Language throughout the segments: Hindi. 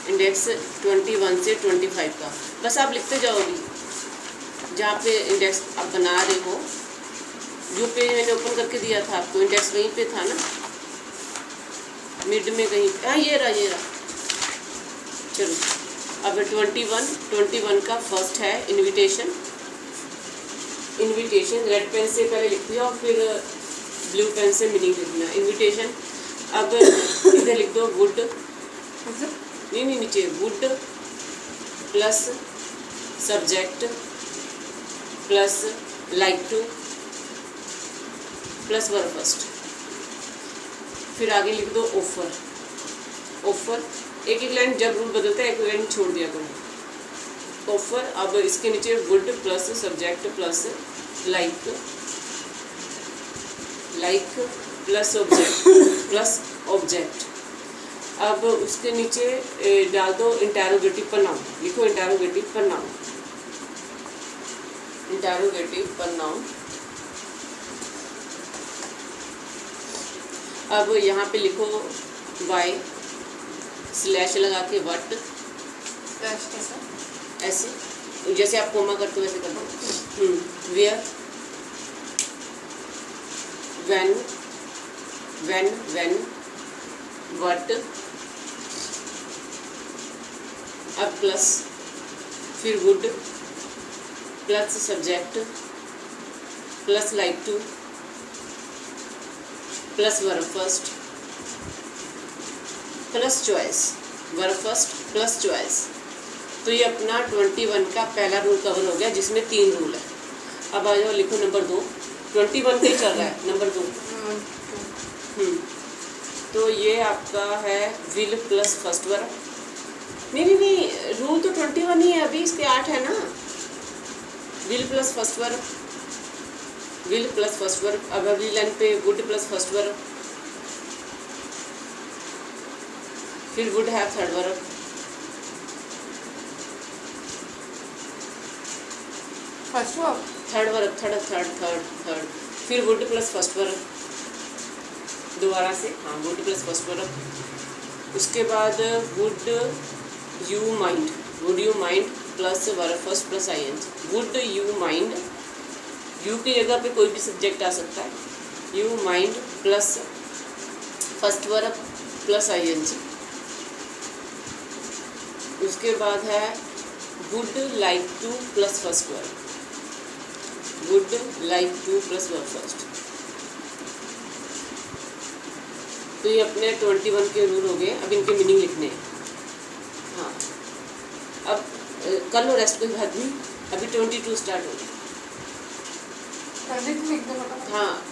इंडेक्स 21 से 25 का। बस आप लिखते जाओ अभी जहाँ पे इंडेक्स आप बना रहे हो। जो पेज मैंने ओपन करके दिया था आपको, इंडेक्स वहीं पे था ना, मिड में कहीं। हाँ ये रहा। चलो अब 21 का फर्स्ट है इनविटेशन। रेड पेन से पहले लिख दिया और फिर ब्लू पेन से मीनिंग लिखना। इनविटेशन। अब इधर लिख दो वुड, नहीं नीचे, would plus subject plus like to plus verb first. फिर आगे लिख दो ऑफर। एक लाइन जब रूल बदलता है एक लाइन छोड़ दिया करो। ऑफर। अब इसके नीचे would plus subject plus like plus object. अब उसके नीचे डाल दो इंटेरोगेटिव प्रनाउन। लिखो इंटेरोगेटिव प्रनाउन। अब यहाँ पे लिखो वाई स्लैश लगा के व्हाट। स्लैश कैसा? ऐसे जैसे आप कोमा करते हो वैसे कर दो। Where, when, what. अब प्लस, फिर would plus subject plus like to plus verb first plus choice. Verb first plus choice. तो ये अपना 21 का पहला रूल कवर हो गया, जिसमें 3 रूल है। अब आ जाओ, लिखो नंबर 2। 21 का ही चल रहा है, नंबर 2। तो ये आपका है विल प्लस फर्स्ट वर्ब। नहीं, रूल तो 21 ही है, अभी इसके 8 है ना। Will plus first verb. अब अगली लाइन पे वुड प्लस फर्स्ट वर्ब, फिर would have third verb, third, फिर वुड प्लस फर्स्ट वर्ब दोबारा से। हाँ, वुड प्लस फर्स्ट वर्ब। उसके बाद would you mind plus verb first plus ING. Would you mind, you की जगह पे कोई भी सब्जेक्ट आ सकता है। You mind plus first verb plus ING. उसके बाद है would like to plus first verb. Would like to plus verb first. तो ये अपने 21 के रूल हो गए। अब इनके मीनिंग लिखने हैं। हाँ, अब कर लो रेस्ट, कोई बात नहीं। अभी 22 स्टार्ट होगा। हाँ,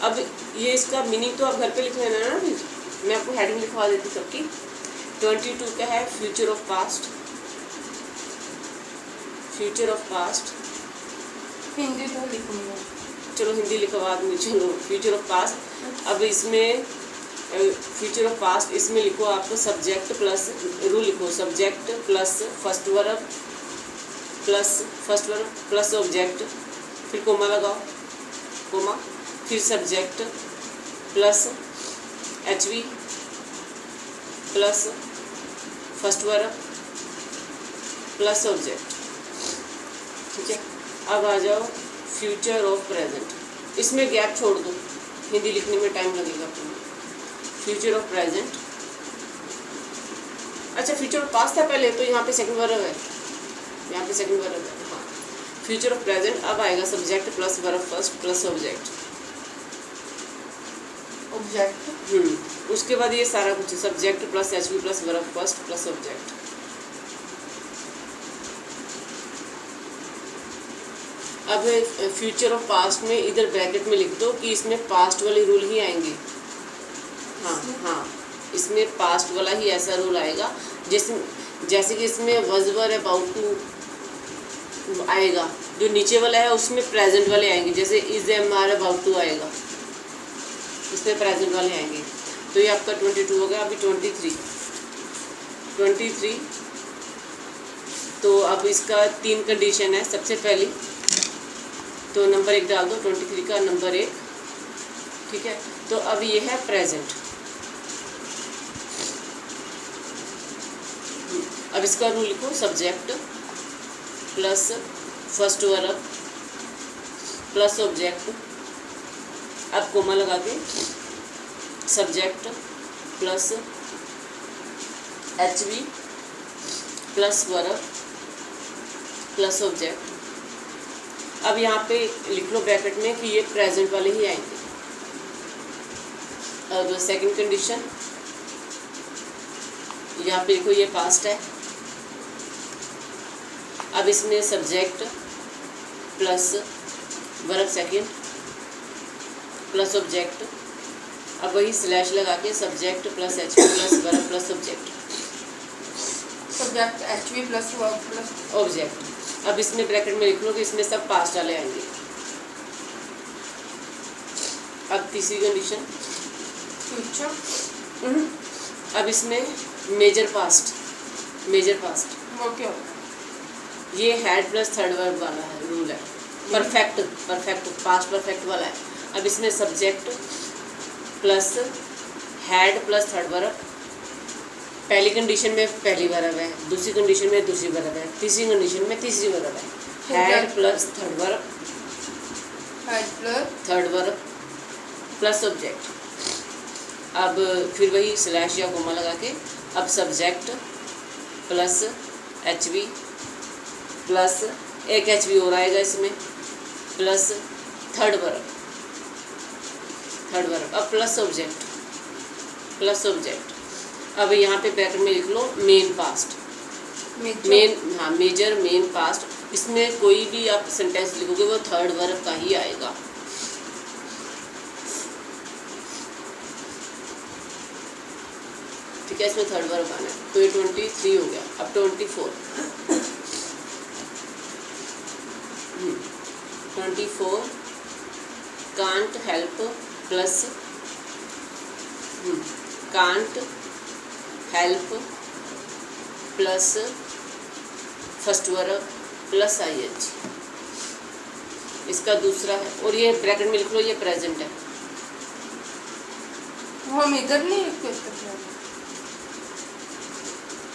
अब ये इसका मीनिंग तो आप घर पे लिख लेना ना। फिर मैं आपको हेडिंग लिखवा देती सबकी। 22 का है फ्यूचर ऑफ पास्ट। हिंदी तो लिखूंगा। चलो हिंदी लिखवा दूँगी। चलो फ्यूचर ऑफ पास्ट। अब इसमें फ्यूचर ऑफ पास्ट इसमें लिखो आपको सब्जेक्ट प्लस रूल लिखो। Subject plus first verb plus object, फिर कोमा लगाओ, फिर subject plus HV plus first verb plus object. ठीक है। अब आ जाओ फ्यूचर ऑफ प्रेजेंट। इसमें गैप छोड़ दो, हिंदी लिखने में टाइम लगेगा आपको। Future of present. अच्छा, फ्यूचर ऑफ पास्ट था पहले, तो यहाँ पे सेकंड वर्ब है। हाँ, फ्यूचर ऑफ प्रेजेंट। अब आएगा subject plus verb first plus object. उसके बाद ये सारा कुछ subject plus HV plus verb first plus object. अब फ्यूचर ऑफ पास्ट में इधर ब्रैकेट में लिख दो कि इसमें पास्ट वाले रूल ही आएंगे। हाँ, इसमें पास्ट वाला ही ऐसा रूल आएगा जैसे कि इसमें वज वर अबाउट टू आएगा। जो नीचे वाला है उसमें प्रेजेंट वाले आएंगे, जैसे is am are about to आएगा, इसमें प्रेजेंट वाले आएंगे। तो ये आपका 22 हो गया। अभी 23। तो अब इसका 3 कंडीशन है। सबसे पहली तो नंबर 1 डाल दो, 23 का नंबर 1। ठीक है। तो अब ये है प्रेजेंट। अब इसका रूल लिखो, subject plus first verb plus object. अब कोमा लगा के subject plus HV plus verb plus object. अब यहाँ पे लिख लो ब्रैकेट में कि ये प्रेजेंट वाले ही आएंगे। अब सेकंड कंडीशन, यहाँ पे देखो ये पास्ट है। अब इसमें subject plus verb second plus object. अब वही स्लैश लगा के subject plus HV plus verb plus object. Subject HV plus verb plus object. अब इसमें ब्रैकेट में लिख लो कि इसमें सब पास्ट वाले आएंगे। अब तीसरी कंडीशन, फ्यूचर। अब इसमें मेजर पास्ट वो क्या होता है? ये हैड प्लस थर्ड वर्ब वाला है, रूल है। परफेक्ट पास्ट परफेक्ट वाला है। अब इसमें subject plus had plus third verb. पहली कंडीशन में पहली वर्ब है, दूसरी कंडीशन में दूसरी वर्ब है, तीसरी कंडीशन में तीसरी वर्ब है। Had plus third verb plus object. अब फिर वही स्लैश या कोमा लगा के अब सब्जेक्ट प्लस HV प्लस एक HV और आएगा इसमें प्लस थर्ड वर्ब अब प्लस ऑब्जेक्ट। अब यहाँ पे ब्रैकेट में लिख लो main past, major main past. इसमें कोई भी आप सेंटेंस लिखोगे वो थर्ड वर्ब का ही आएगा। ठीक है, इसमें थर्ड वर्ब आना है। तो ये 23 हो गया। अब 24 can't help plus can't help plus first verb plus ING। इसका दूसरा है और ये ब्रैकेट में लिख लो ये प्रेजेंट है। वो हम इधर नहीं लिखते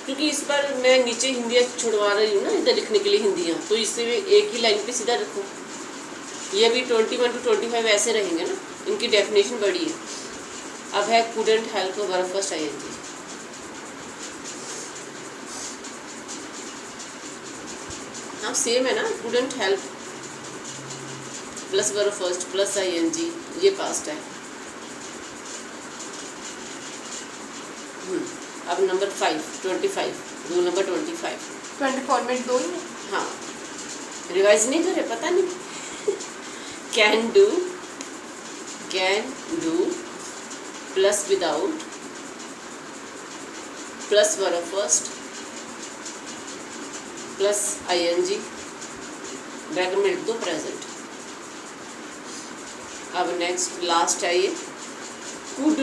क्योंकि इस बार मैं नीचे हिंदियाँ छुड़वा रही हूँ ना इधर लिखने के लिए हिंदियाँ, तो इससे एक ही लाइन पे सीधा रखो। ये भी 21 to 25 ऐसे रहेंगे ना, इनकी डेफिनेशन बड़ी है। अब है couldn't help verb first ING। हाँ सेम है ना, couldn't help plus verb first plus ING, ये पास्ट है। अब नंबर 25 रूल नंबर 25 में दो ही है। हाँ रिवाइज नहीं करे, पता नहीं। Can do plus without plus verb first plus ING bracket में लिख दो प्रेजेंट। अब नेक्स्ट लास्ट है ये could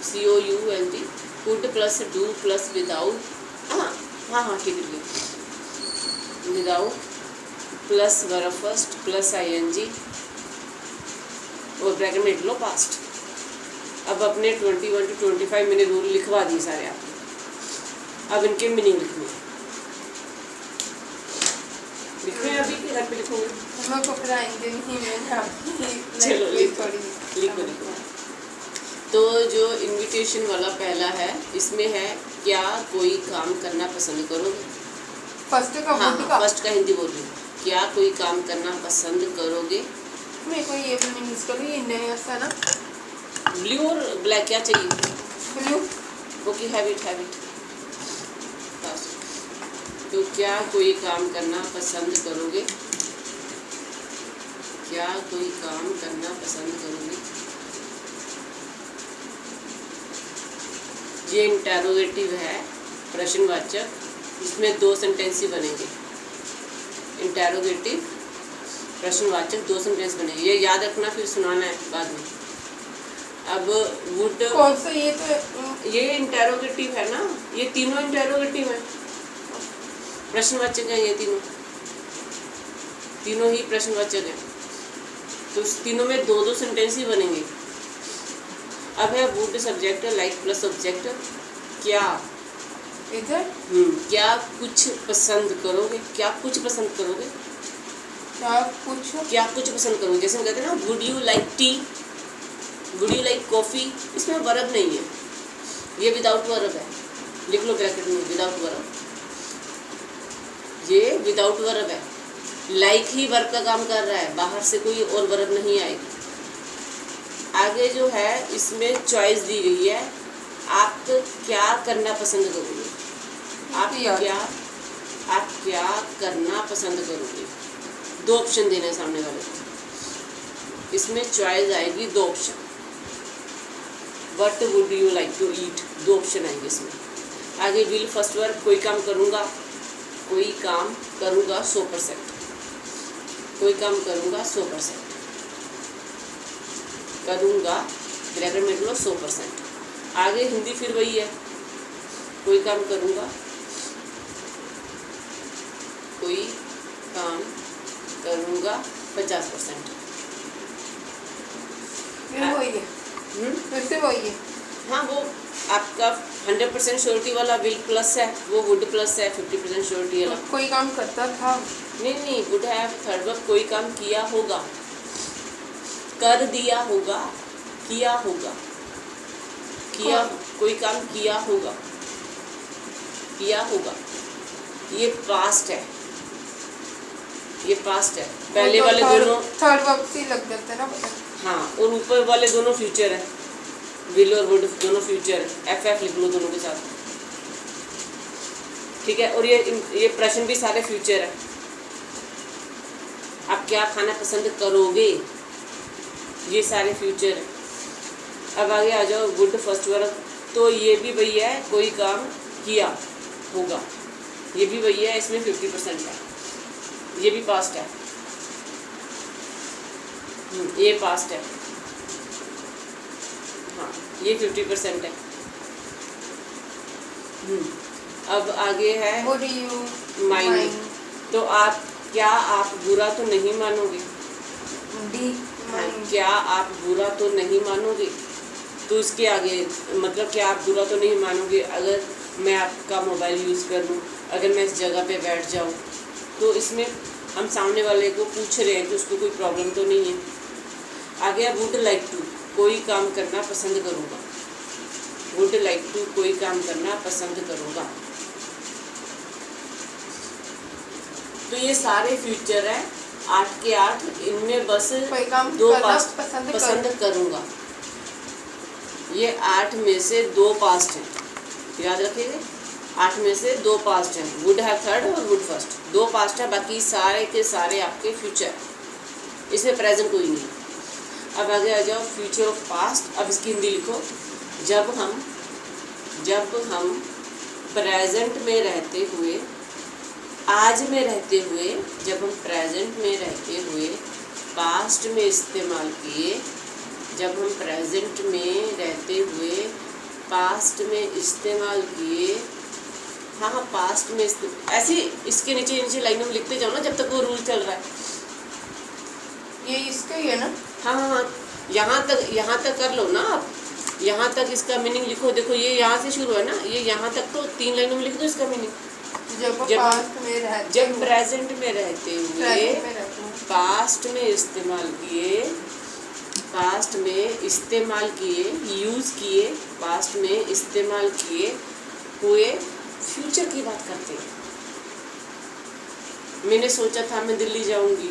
COULD could plus do plus without. हाँ ठीक है, without plus verb first plus ING और ब्रैकेट में लिख लो पास्ट। अब अपने 21 to 25 मैंने रूल लिखवा दिए सारे आपको। अब इनके मीनिंग लिखने अभी के घर पे लिखूंगे। हम को फिर आएंगे नहीं, मैंने चलो लिखो। तो जो इनविटेशन वाला पहला है इसमें है क्या कोई काम करना पसंद करोगे। फर्स्ट का फर्स्ट का हिंदी बोल रही हूँ, क्या कोई काम करना पसंद करोगे। मेरे को ये मीनिंग इसका भी नया सा ना, ब्लू और ब्लैक क्या चाहिए। ब्लू ओके हैबिट बस। तो क्या कोई काम करना पसंद करोगे, क्या कोई काम करना पसंद करोगे। ये इंटेरोगेटिव है, प्रश्नवाचक। इसमें दो सेंटेंस ही बनेंगे। इंटेरोगेटिव प्रश्नवाचक दो सेंटेंस बनेंगे, ये याद रखना, फिर सुनाना है बाद में। अब वुड कौन सा, ये तो ये इंटेरोगेटिव है ना, ये तीनों इंटेरोगेटिव है, प्रश्नवाचक है। ये तीनों ही प्रश्नवाचक है, तो तीनों में दो दो सेंटेंस ही बनेंगे। अब है would subject like plus object, क्या इधर क्या कुछ पसंद करोगे, क्या कुछ पसंद करोगे, क्या कुछ क्या कुछ पसंद करोगे। जैसे हम कहते हैं ना would you like T, would you like coffee, इसमें वर्ब नहीं है, ये विदाउट वर्ब है। लिख लो ब्रैकेट में विदाउट वर्ब, ये विदाउट वर्ब है। लाइक ही वर्ब का काम कर रहा है, बाहर से कोई और वर्ब नहीं आएगी। आगे जो है इसमें चॉइस दी गई है, आप क्या करना पसंद करोगे, आप क्या करना पसंद करोगे। दो ऑप्शन देने सामने वाले को, इसमें चॉइस आएगी दो option, what would you like to eat, दो ऑप्शन आएंगे इसमें। आगे विल फर्स्ट वर्ब, कोई काम करूँगा, कोई काम करूँगा 100%, कोई काम करूँगा 100%, करूँगा ब्रैकेट में लो 100%। आगे हिंदी फिर वही है, कोई काम करूँगा, कोई काम करूँगा 50%। वही है, फिर से वही है। हाँ, वो आपका 100% श्योरिटी वाला विल प्लस है, वो वुड प्लस है 50% श्योरिटी वाला। कोई काम करता था, नहीं वुड हैव थर्ड वर्ब, कोई काम किया होगा, कर दिया होगा, किया होगा, किया, कोई काम किया होगा, किया होगा, ये पास्ट है, ये पास्ट है। पहले वाले दोनों थर्ड वर्ब से लग जाता है ना पता। हाँ, और ऊपर वाले दोनों फ्यूचर है, विल और वुड दोनों फ्यूचर है। FF लिख लो दोनों के साथ, ठीक है। और ये प्रश्न भी सारे फ्यूचर है। आप क्या खाना पसंद करोगे, ये सारे फ्यूचर है। अब आगे आ जाओ वुड फर्स्ट वर्ब, तो ये भी वही है, कोई काम किया होगा, ये भी वही है, इसमें 50% है, ये भी पास्ट है, ये पास्ट है, हाँ ये 50% है। अब आगे है माइंड, तो आप आप बुरा तो नहीं मानोगे, क्या आप बुरा तो नहीं मानोगे, तो इसके आगे मतलब क्या आप बुरा तो नहीं मानोगे अगर मैं आपका मोबाइल यूज़ कर लूँ, अगर मैं इस जगह पे बैठ जाऊँ, तो इसमें हम सामने वाले को पूछ रहे हैं कि उसको कोई प्रॉब्लम तो नहीं है। आगे आप वुड लाइक टू, कोई काम करना पसंद करूँगा, वुड लाइक टू कोई काम करना पसंद करूँगा। तो ये सारे फ्यूचर है 8 के 8, इनमें बस दो पास्ट पसंद करूँगा, ये 8 में से 2 पास्ट हैं, याद रखिएगा 8 में से 2 पास्ट हैं, वुड हैव थर्ड और वुड फर्स्ट, 2 पास्ट है, बाकी सारे के सारे आपके फ्यूचर, इसमें प्रेजेंट कोई नहीं। अब आगे आ जाओ फ्यूचर ऑफ पास्ट, अब इसकी हिंदी लिखो, जब हम प्रेजेंट में रहते हुए, आज में रहते हुए, जब हम प्रेजेंट में रहते हुए पास्ट में इस्तेमाल किए, जब हम प्रेजेंट में रहते हुए पास्ट में इस्तेमाल किए, हाँ पास्ट में ऐसे इसके नीचे नीचे लाइनों में लिखते जाओ ना जब तक वो रूल चल रहा है। ये इसका ही है ना? हाँ, यहाँ तक कर लो ना आप, यहाँ तक इसका मीनिंग लिखो। देखो ये यहाँ से शुरू है ना, ये यहाँ तक तो 3 लाइनों में लिख दो इसका मीनिंग। जब प्रेजेंट में रहते हुए पास्ट में इस्तेमाल किए, यूज़ किए, पास्ट में इस्तेमाल किए हुए फ्यूचर की बात करते हैं। मैंने सोचा था मैं दिल्ली जाऊंगी,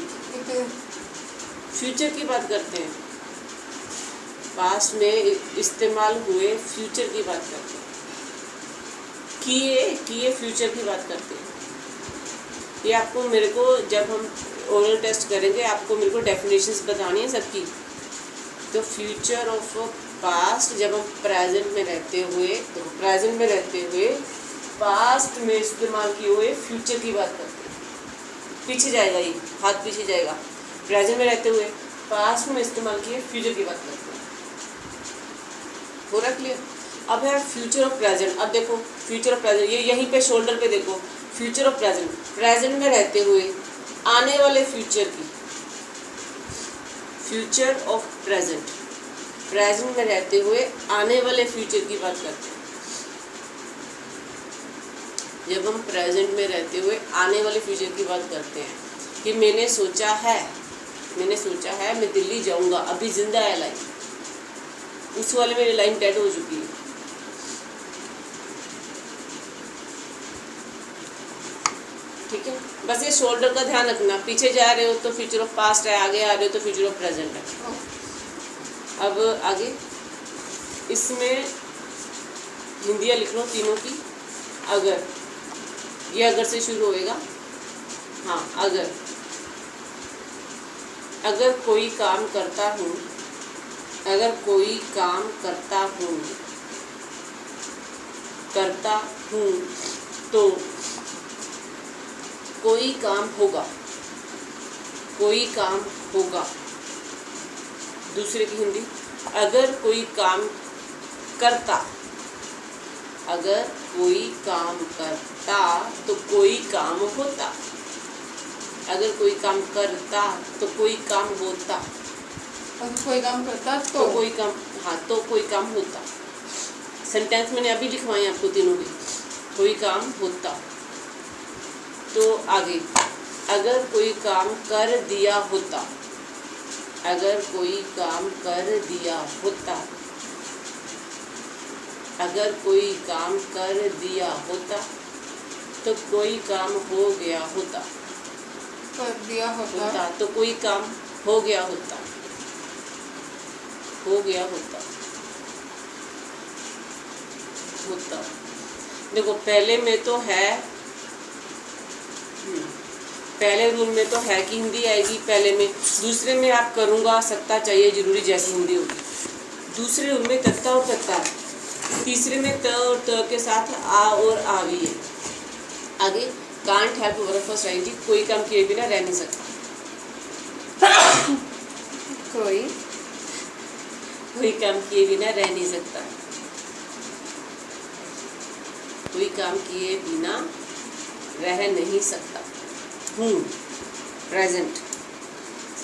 फ्यूचर की बात करते हैं। पास्ट में इस्तेमाल हुए फ्यूचर की बात करते हैं, किए फ्यूचर की बात करते हैं। ये आपको मेरे को जब हम ओरल टेस्ट करेंगे आपको मेरे को डेफिनेशंस बतानी है सबकी। तो फ्यूचर ऑफ पास्ट जब हम प्रेजेंट में रहते हुए, तो प्रेजेंट में रहते हुए पास्ट में इस्तेमाल किए हुए फ्यूचर की बात करते हैं। पीछे जाएगा, ये हाथ पीछे जाएगा। प्रेजेंट में रहते हुए पास्ट में इस्तेमाल किए फ्यूचर की बात करते हैं। हो रहा क्लियर? अब है फ्यूचर ऑफ प्रेजेंट। अब देखो फ्यूचर ऑफ प्रेजेंट, ये यहीं पे शोल्डर पे देखो, फ्यूचर ऑफ प्रेजेंट, प्रेजेंट में रहते हुए आने वाले फ्यूचर की, फ्यूचर ऑफ प्रेजेंट, प्रेजेंट में रहते हुए आने वाले फ्यूचर की बात करते हैं। जब हम प्रेजेंट में रहते हुए आने वाले फ्यूचर की बात करते हैं कि मैंने सोचा है मैं दिल्ली जाऊंगा, अभी जिंदा है लाइन, उस वाले मेरी लाइन डेड हो चुकी है। ठीक है, बस ये शोल्डर का ध्यान रखना, पीछे जा रहे हो तो फ्यूचर ऑफ पास्ट है, आगे आ रहे हो तो फ्यूचर ऑफ प्रेजेंट है। अब आगे इसमें हिंदियाँ लिख लो तीनों की। अगर, ये अगर से शुरू होएगा। हाँ, अगर कोई काम करता हूँ, तो कोई काम होगा। दूसरे की हिंदी, अगर कोई काम करता तो कोई काम होता। अगर कोई काम करता तो कोई काम होता। अगर कोई काम करता तो कोई काम, हाँ, तो कोई काम होता। सेंटेंस मैंने अभी लिखवाए आपको तीनों के, कोई काम होता। तो आगे, अगर कोई काम कर दिया होता, अगर कोई काम कर दिया होता तो कोई काम हो गया होता। कर दिया होता तो कोई काम हो गया होता। देखो, पहले में तो है, पहले रूल में तो है कि हिंदी आएगी पहले में। दूसरे में आप करूँगा, सकता, चाहिए, जरूरी जैसी हिंदी होगी। दूसरे रूल में तत्ता और तत्ता। तीसरे में त और त के साथ आ और आ भी है। आगे, कांट हेल्प वर्ब फर्स्ट आएगी, कोई काम किए बिना रह नहीं सकता। कोई काम किए बिना रह नहीं सकता। कोई काम किए बिना रह नहीं सकता। प्रेजेंट।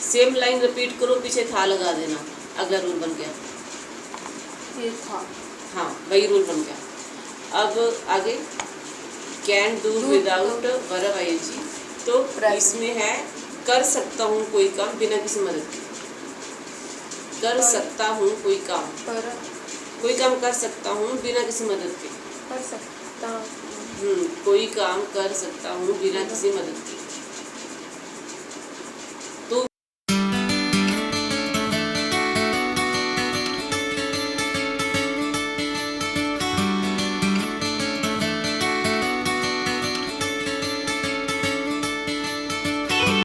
सेम लाइन रिपीट करो, पीछे था लगा देना, अगला रूल बन गया। ये था, हाँ, वही रूल बन गया। अब आगे, can do without verb ING. तो इसमें है कर सकता हूँ कोई काम बिना किसी मदद के। कर सकता हूँ कोई काम, कोई काम कर सकता हूँ बिना किसी मदद के। कर सकता कोई काम कर सकता हूँ बिना किसी मदद के।